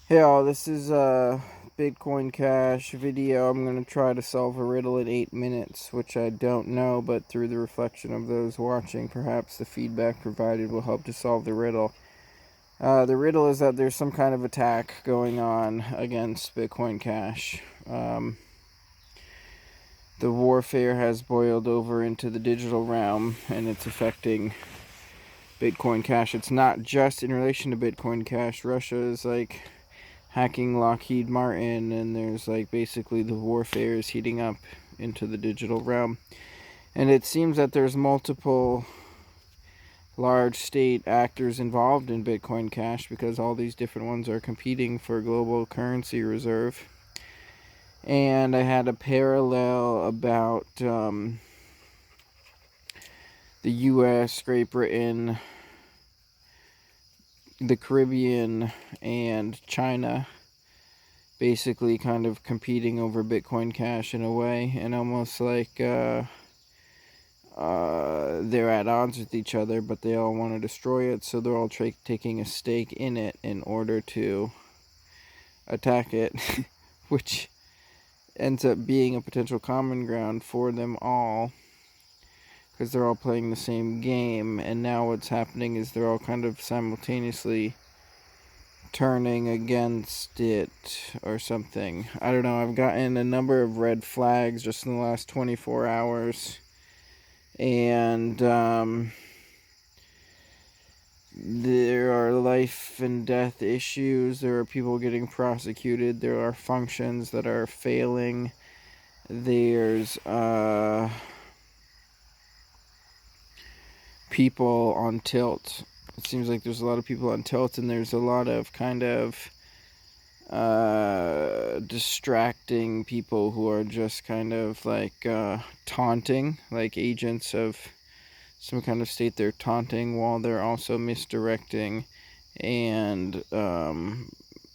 Hey all, this is a Bitcoin Cash video. I'm going to try to solve a riddle in 8 minutes, which I don't know, but through the reflection of those watching, perhaps the feedback provided will help to solve the riddle. The riddle is that there's some kind of attack going on against Bitcoin Cash. The warfare has boiled over into the digital realm, and it's affecting Bitcoin Cash. It's not just in relation to Bitcoin Cash. Russia is hacking Lockheed Martin, and there's basically the warfare is heating up into the digital realm. And it seems that there's multiple large state actors involved in Bitcoin Cash because all these different ones are competing for global currency reserve. And I had a parallel about the US, Great Britain, the Caribbean, and China basically kind of competing over Bitcoin Cash in a way, and almost like they're at odds with each other, but they all want to destroy it, so they're all taking a stake in it in order to attack it, which ends up being a potential common ground for them all, because they're all playing the same game. And now what's happening is they're all kind of simultaneously turning against it or something. I don't know. I've gotten a number of red flags just in the last 24 hours. And there are life and death issues. There are people getting prosecuted. There are functions that are failing. There's people on tilt. It seems like there's a lot of people on tilt, and there's a lot of kind of distracting people who are just kind of taunting, like agents of some kind of state. They're taunting while they're also misdirecting and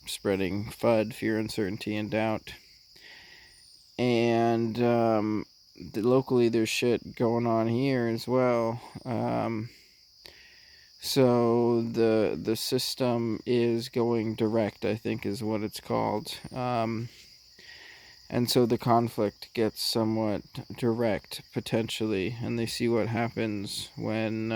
spreading FUD, fear, uncertainty, and doubt. And locally there's shit going on here as well. So the system is going direct, I think is what it's called. And so the conflict gets somewhat direct, potentially, and they see what happens when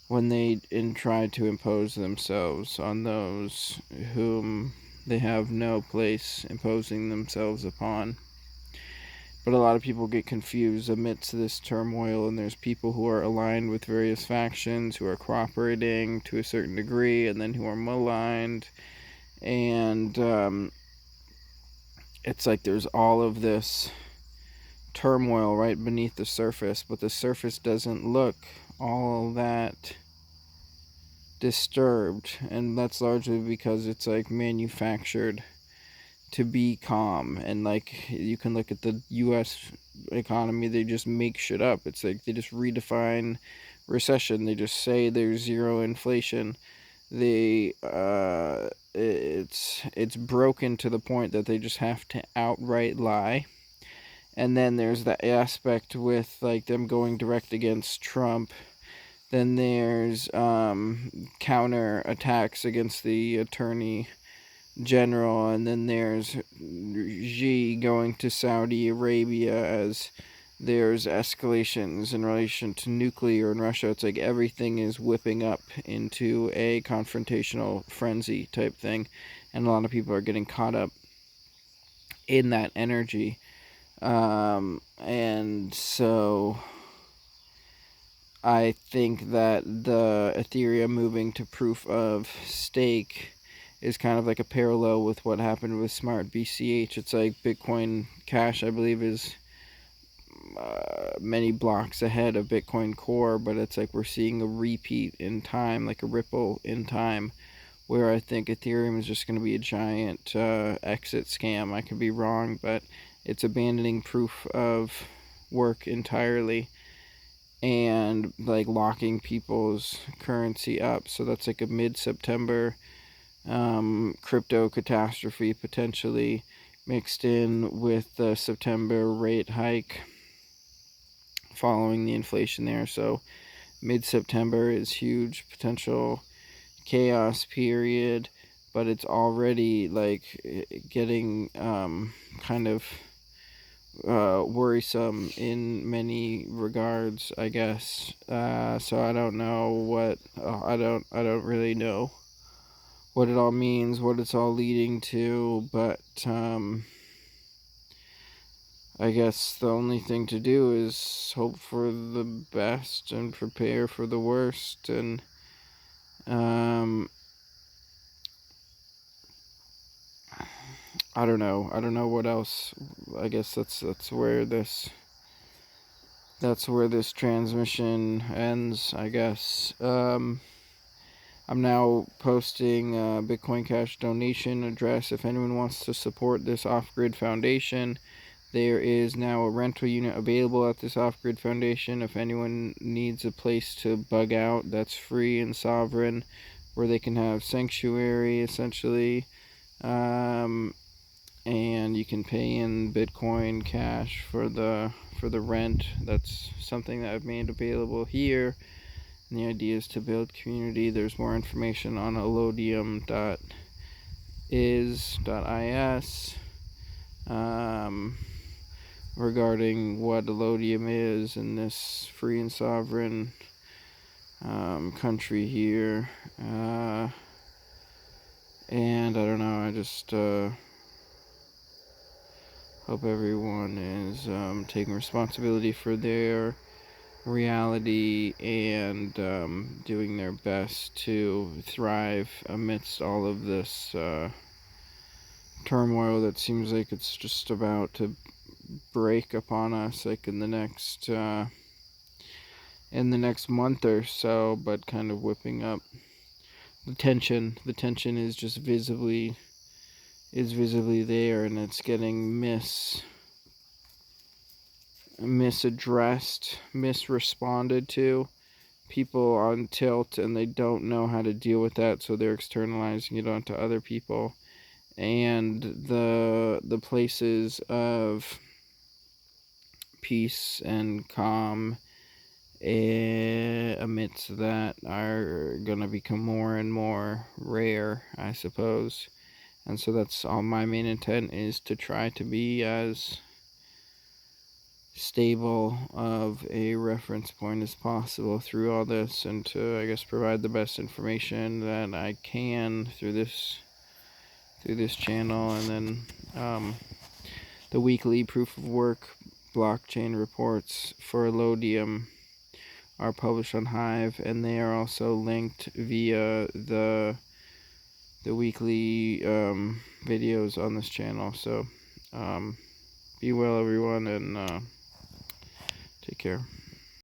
they try to impose themselves on those whom they have no place imposing themselves upon. But a lot of people get confused amidst this turmoil, and there's people who are aligned with various factions, who are cooperating to a certain degree, and then who are maligned. And it's like there's all of this turmoil right beneath the surface, but the surface doesn't look all that disturbed, and that's largely because it's manufactured to be calm. And you can look at the US economy, they just make shit up. It's like they just redefine recession. They just say there's zero inflation. They it's broken to the point that they just have to outright lie. And then there's that aspect with them going direct against Trump. Then there's counter attacks against the attorney general, and then there's Xi going to Saudi Arabia as there's escalations in relation to nuclear in Russia. It's like everything is whipping up into a confrontational frenzy type thing, and a lot of people are getting caught up in that energy. And so I think that the Ethereum moving to proof of stake is kind of like a parallel with what happened with smart BCH. It's like Bitcoin Cash, I believe, is many blocks ahead of Bitcoin Core, but it's like we're seeing a repeat in time, like a ripple in time, where I think Ethereum is just going to be a giant exit scam. I could be wrong, but it's abandoning proof of work entirely and locking people's currency up. So that's like a mid-September crypto catastrophe potentially mixed in with the September rate hike following the inflation there. So mid-September is huge potential chaos period. but it's already like getting kind of worrisome in many regards, I guess. So I don't know what I don't really know what it all means, what it's all leading to, but I guess the only thing to do is hope for the best and prepare for the worst, and I don't know. I don't know what else. I guess that's where this transmission ends, I guess. I'm now posting a Bitcoin Cash donation address if anyone wants to support this off-grid foundation. There is now a rental unit available at this off-grid foundation. If anyone needs a place to bug out that's free and sovereign, where they can have sanctuary, essentially. And you can pay in Bitcoin Cash for the rent. That's something that I've made available here. And the idea is to build community. There's more information on allodium.is.is regarding what allodium is in this free and sovereign country here. And I don't know, I just hope everyone is taking responsibility for their reality and doing their best to thrive amidst all of this turmoil that seems like it's just about to break upon us, like in the next month or so, but kind of whipping up the tension. The tension is just visibly there, and it's getting misaddressed, misresponded to. People on tilt, and they don't know how to deal with that, so they're externalizing it onto other people. And the places of peace and calm amidst that are going to become more and more rare, I suppose. And so that's all. My main intent is to try to be as stable of a reference point as possible through all this, and to, I guess, provide the best information that I can through this channel. And then the weekly proof of work blockchain reports for Allodium are published on Hive, and they are also linked via the weekly videos on this channel. So be well, everyone, and take care.